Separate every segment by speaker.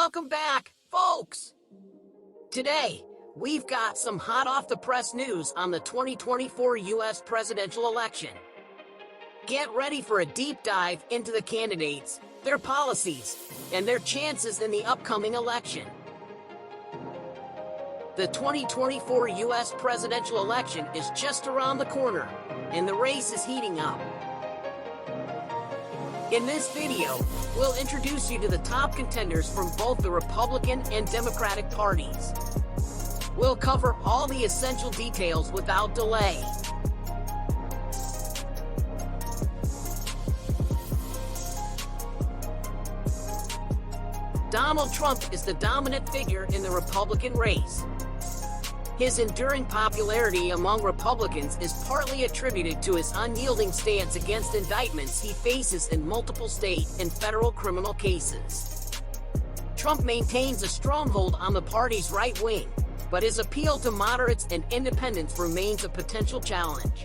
Speaker 1: Welcome back, folks! Today, we've got some hot off the press news on the 2024 US presidential election. Get ready for a deep dive into the candidates, their policies, and their chances in the upcoming election. The 2024 US presidential election is just around the corner, and the race is heating up. In this video, we'll introduce you to the top contenders from both the Republican and Democratic parties. We'll cover all the essential details without delay. Donald Trump is the dominant figure in the Republican race. His enduring popularity among Republicans is partly attributed to his unyielding stance against indictments he faces in multiple state and federal criminal cases. Trump maintains a stronghold on the party's right wing, but his appeal to moderates and independents remains a potential challenge.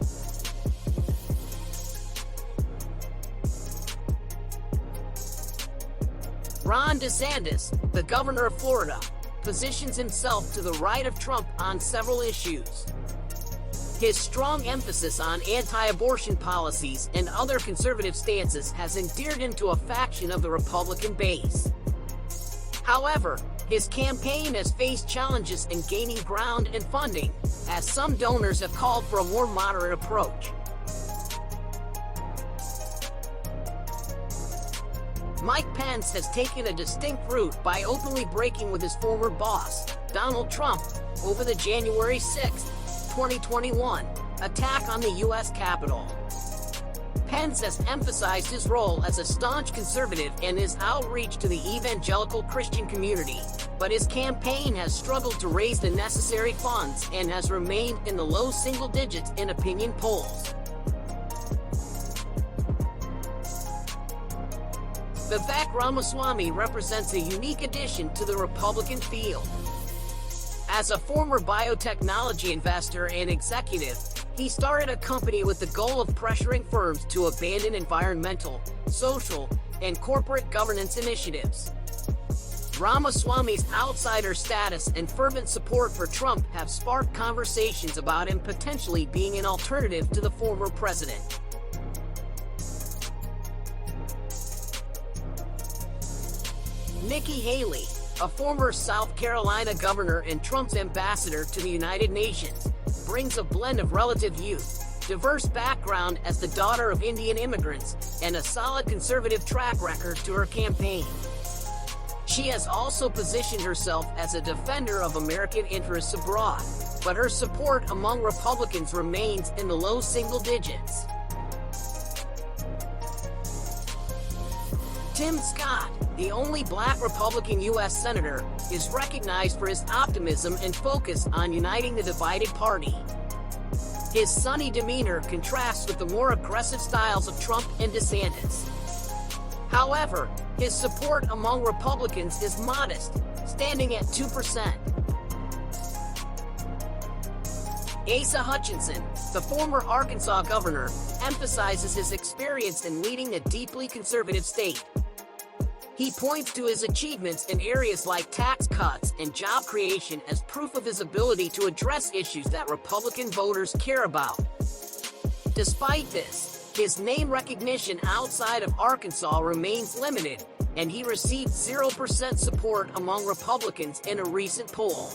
Speaker 1: Ron DeSantis, the governor of Florida, positions himself to the right of Trump on several issues. His strong emphasis on anti-abortion policies and other conservative stances has endeared him to a faction of the Republican base. However, his campaign has faced challenges in gaining ground and funding, as some donors have called for a more moderate approach. Mike Pence has taken a distinct route by openly breaking with his former boss, Donald Trump, over the January 6, 2021, attack on the U.S. Capitol. Pence has emphasized his role as a staunch conservative and his outreach to the evangelical Christian community, but his campaign has struggled to raise the necessary funds and has remained in the low single digits in opinion polls. Vivek Ramaswamy represents a unique addition to the Republican field. As a former biotechnology investor and executive, he started a company with the goal of pressuring firms to abandon environmental, social, and corporate governance initiatives. Ramaswamy's outsider status and fervent support for Trump have sparked conversations about him potentially being an alternative to the former president. Nikki Haley, a former South Carolina governor and Trump's ambassador to the United Nations, brings a blend of relative youth, diverse background as the daughter of Indian immigrants, and a solid conservative track record to her campaign. She has also positioned herself as a defender of American interests abroad, but her support among Republicans remains in the low single digits. Tim Scott, the only black Republican U.S. Senator, is recognized for his optimism and focus on uniting the divided party. His sunny demeanor contrasts with the more aggressive styles of Trump and DeSantis. However, his support among Republicans is modest, standing at 2%. Asa Hutchinson, the former Arkansas governor, emphasizes his experience in leading a deeply conservative state. He points to his achievements in areas like tax cuts and job creation as proof of his ability to address issues that Republican voters care about. Despite this, his name recognition outside of Arkansas remains limited, and he received 0% support among Republicans in a recent poll.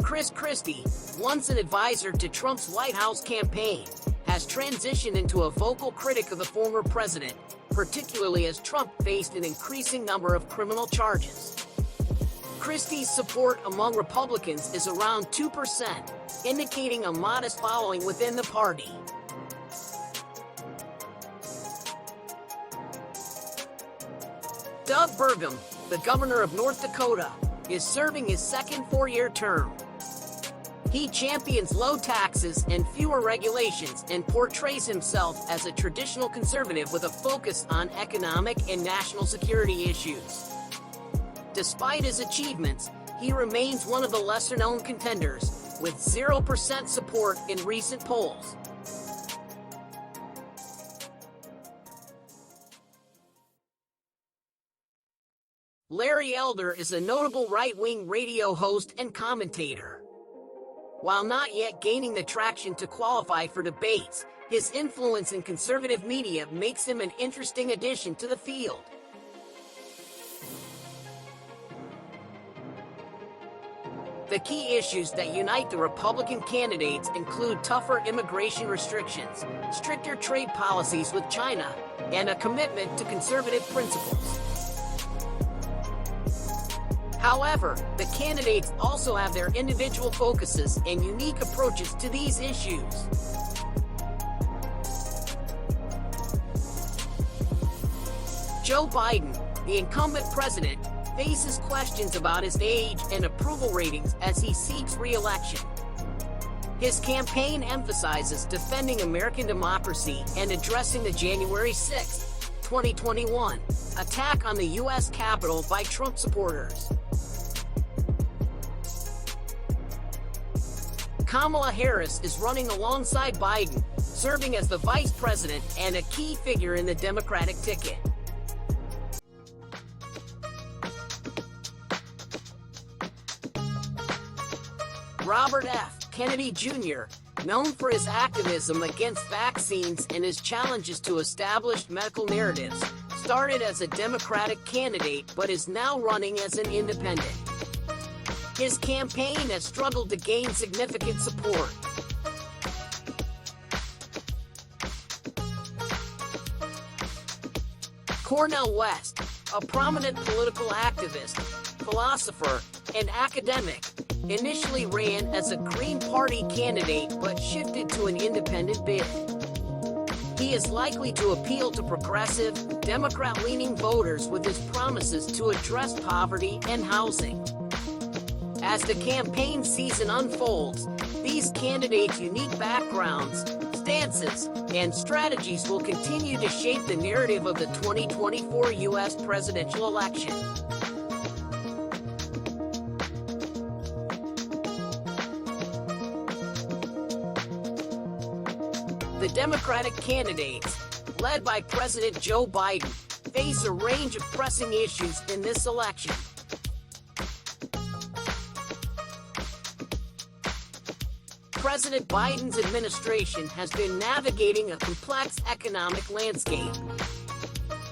Speaker 1: Chris Christie, once an advisor to Trump's White House campaign, has transitioned into a vocal critic of the former president, particularly as Trump faced an increasing number of criminal charges. Christie's support among Republicans is around 2%, indicating a modest following within the party. Doug Burgum, the governor of North Dakota, is serving his second four-year term. He champions low taxes and fewer regulations and portrays himself as a traditional conservative with a focus on economic and national security issues. Despite his achievements, he remains one of the lesser-known contenders, with 0% support in recent polls. Larry Elder is a notable right-wing radio host and commentator. While not yet gaining the traction to qualify for debates, his influence in conservative media makes him an interesting addition to the field. The key issues that unite the Republican candidates include tougher immigration restrictions, stricter trade policies with China, and a commitment to conservative principles. However, the candidates also have their individual focuses and unique approaches to these issues. Joe Biden, the incumbent president, faces questions about his age and approval ratings as he seeks re-election. His campaign emphasizes defending American democracy and addressing the January 6, 2021, attack on the U.S. Capitol by Trump supporters. Kamala Harris is running alongside Biden, serving as the vice president and a key figure in the Democratic ticket. Robert F. Kennedy Jr., known for his activism against vaccines and his challenges to established medical narratives, started as a Democratic candidate but is now running as an independent. His campaign has struggled to gain significant support. Cornel West, a prominent political activist, philosopher, and academic, initially ran as a Green Party candidate but shifted to an independent bid. He is likely to appeal to progressive, Democrat-leaning voters with his promises to address poverty and housing. As the campaign season unfolds, these candidates' unique backgrounds, stances, and strategies will continue to shape the narrative of the 2024 U.S. presidential election. The Democratic candidates, led by President Joe Biden, face a range of pressing issues in this election. President Biden's administration has been navigating a complex economic landscape.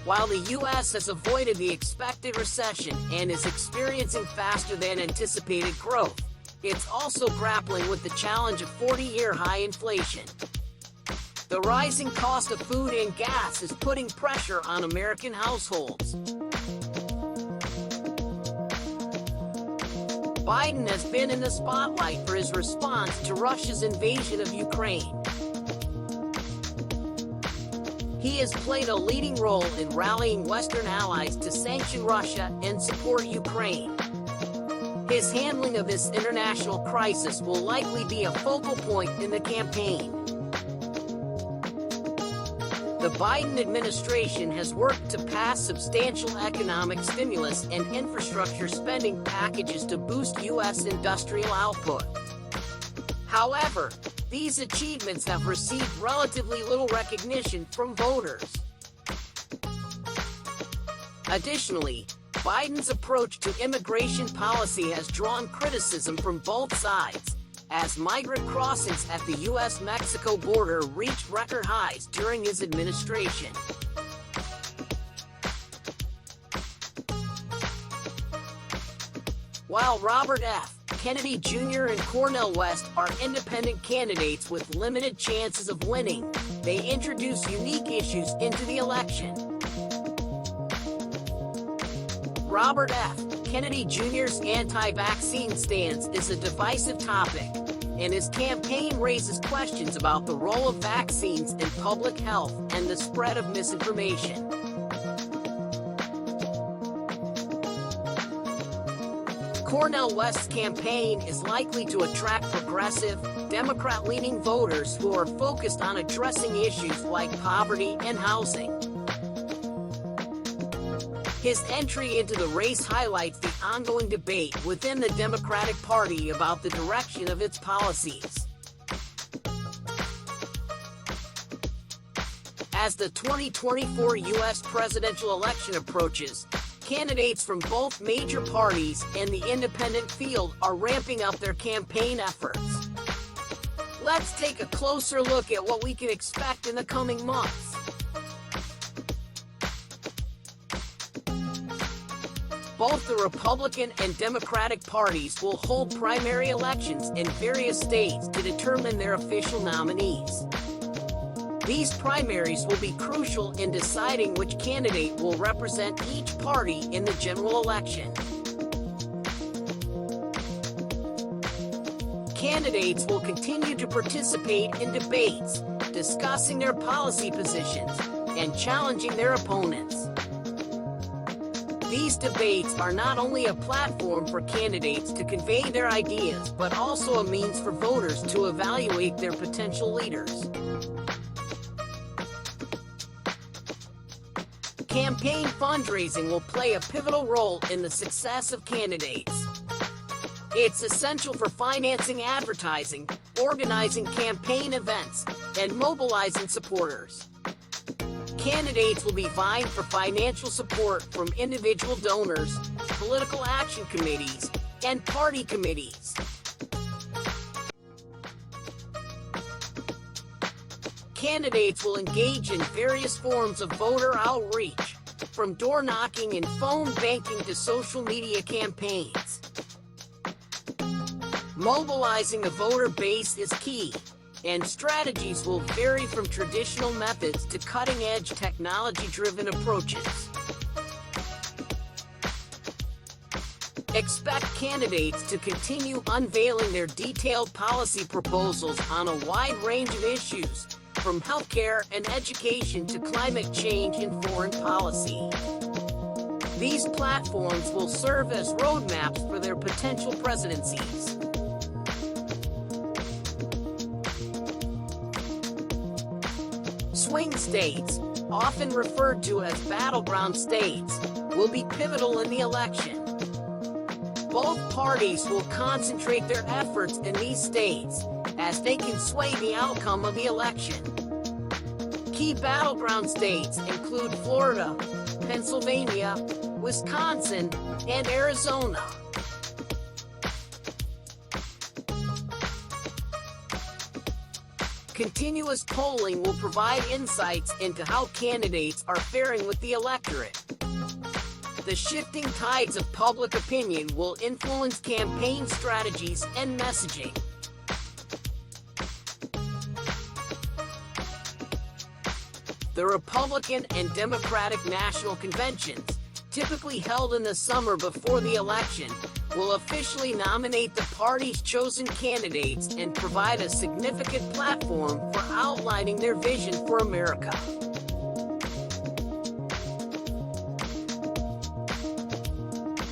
Speaker 1: While the U.S. has avoided the expected recession and is experiencing faster than anticipated growth, it's also grappling with the challenge of 40-year high inflation. The rising cost of food and gas is putting pressure on American households. Biden has been in the spotlight for his response to Russia's invasion of Ukraine. He has played a leading role in rallying Western allies to sanction Russia and support Ukraine. His handling of this international crisis will likely be a focal point in the campaign. The Biden administration has worked to pass substantial economic stimulus and infrastructure spending packages to boost U.S. industrial output. However, these achievements have received relatively little recognition from voters. Additionally, Biden's approach to immigration policy has drawn criticism from both sides, as migrant crossings at the U.S.-Mexico border reached record highs during his administration. While Robert F. Kennedy Jr. and Cornel West are independent candidates with limited chances of winning, they introduce unique issues into the election. Robert F. Kennedy Jr.'s anti-vaccine stance is a divisive topic, and his campaign raises questions about the role of vaccines in public health and the spread of misinformation. Cornel West's campaign is likely to attract progressive, Democrat-leaning voters who are focused on addressing issues like poverty and housing. His entry into the race highlights the ongoing debate within the Democratic Party about the direction of its policies. As the 2024 U.S. presidential election approaches, Candidates from both major parties and the independent field are ramping up their campaign efforts. Let's take a closer look at what we can expect in the coming months. Both the Republican and Democratic parties will hold primary elections in various states to determine their official nominees. These primaries will be crucial in deciding which candidate will represent each party in the general election. Candidates will continue to participate in debates, discussing their policy positions and challenging their opponents. These debates are not only a platform for candidates to convey their ideas, but also a means for voters to evaluate their potential leaders. Campaign fundraising will play a pivotal role in the success of candidates. It's essential for financing advertising, organizing campaign events, and mobilizing supporters. Candidates will be vying for financial support from individual donors, political action committees, and party committees. Candidates will engage in various forms of voter outreach, from door knocking and phone banking to social media campaigns. Mobilizing the voter base is key, and strategies will vary from traditional methods to cutting-edge technology-driven approaches. Expect candidates to continue unveiling their detailed policy proposals on a wide range of issues, from healthcare and education to climate change and foreign policy. These platforms will serve as roadmaps for their potential presidencies. Swing states, often referred to as battleground states, will be pivotal in the election. Both parties will concentrate their efforts in these states, as they can sway the outcome of the election. Key battleground states include Florida, Pennsylvania, Wisconsin, and Arizona. Continuous polling will provide insights into how candidates are faring with the electorate. The shifting tides of public opinion will influence campaign strategies and messaging. The Republican and Democratic national conventions, typically held in the summer before the election, will officially nominate the party's chosen candidates and provide a significant platform for outlining their vision for America.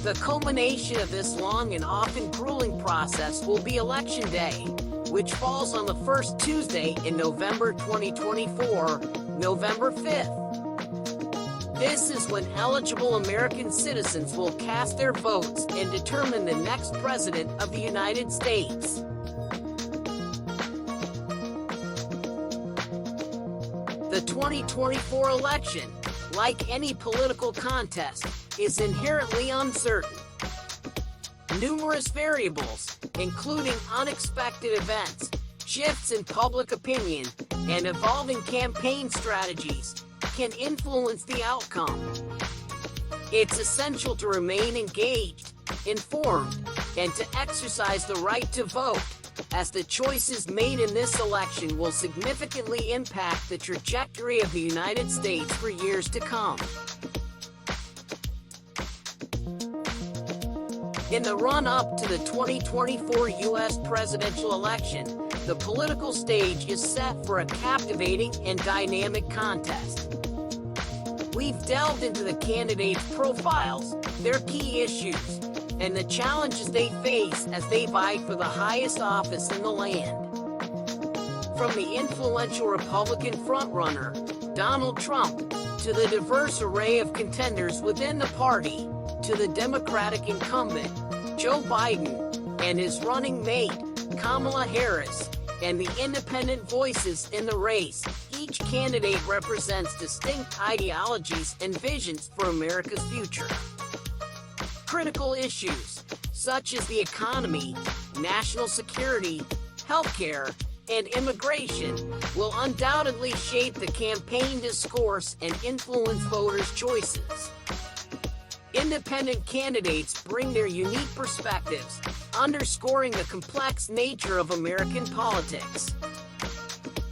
Speaker 1: The culmination of this long and often grueling process will be Election Day, which falls on the first Tuesday in November 2024, November 5th. This is when eligible American citizens will cast their votes and determine the next president of the United States. The 2024 election, like any political contest, is inherently uncertain. Numerous variables, including unexpected events, shifts in public opinion, and evolving campaign strategies, can influence the outcome. It's essential to remain engaged, informed, and to exercise the right to vote, as the choices made in this election will significantly impact the trajectory of the United States for years to come. In the run-up to the 2024 U.S. presidential election, the political stage is set for a captivating and dynamic contest. We've delved into the candidates' profiles, their key issues, and the challenges they face as they vie for the highest office in the land. From the influential Republican frontrunner, Donald Trump, to the diverse array of contenders within the party, to the Democratic incumbent, Joe Biden, and his running mate, Kamala Harris, and the independent voices in the race, each candidate represents distinct ideologies and visions for America's future. Critical issues, such as the economy, national security, healthcare, and immigration, will undoubtedly shape the campaign discourse and influence voters' choices. Independent candidates bring their unique perspectives, underscoring the complex nature of American politics.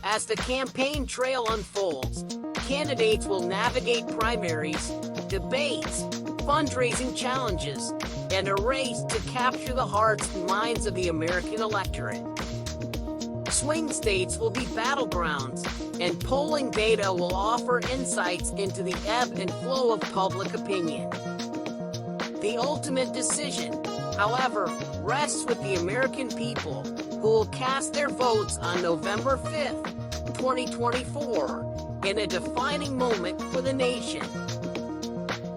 Speaker 1: As the campaign trail unfolds, candidates will navigate primaries, debates, fundraising challenges, and a race to capture the hearts and minds of the American electorate. Swing states will be battlegrounds, and polling data will offer insights into the ebb and flow of public opinion. The ultimate decision, however, rests with the American people, who will cast their votes on November 5th, 2024, in a defining moment for the nation.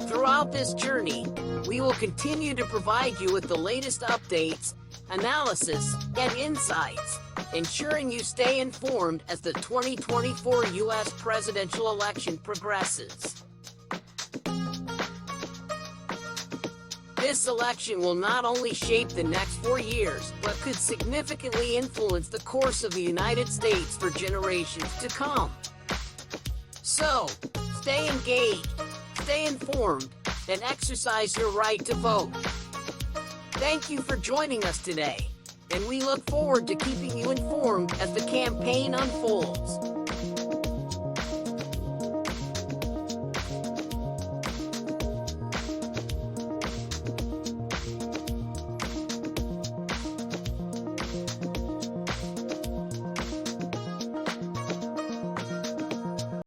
Speaker 1: Throughout this journey, we will continue to provide you with the latest updates, analysis, and insights, ensuring you stay informed as the 2024 U.S. presidential election progresses. This election will not only shape the next 4 years, but could significantly influence the course of the United States for generations to come. So, stay engaged, stay informed, and exercise your right to vote. Thank you for joining us today, and we look forward to keeping you informed as the campaign unfolds.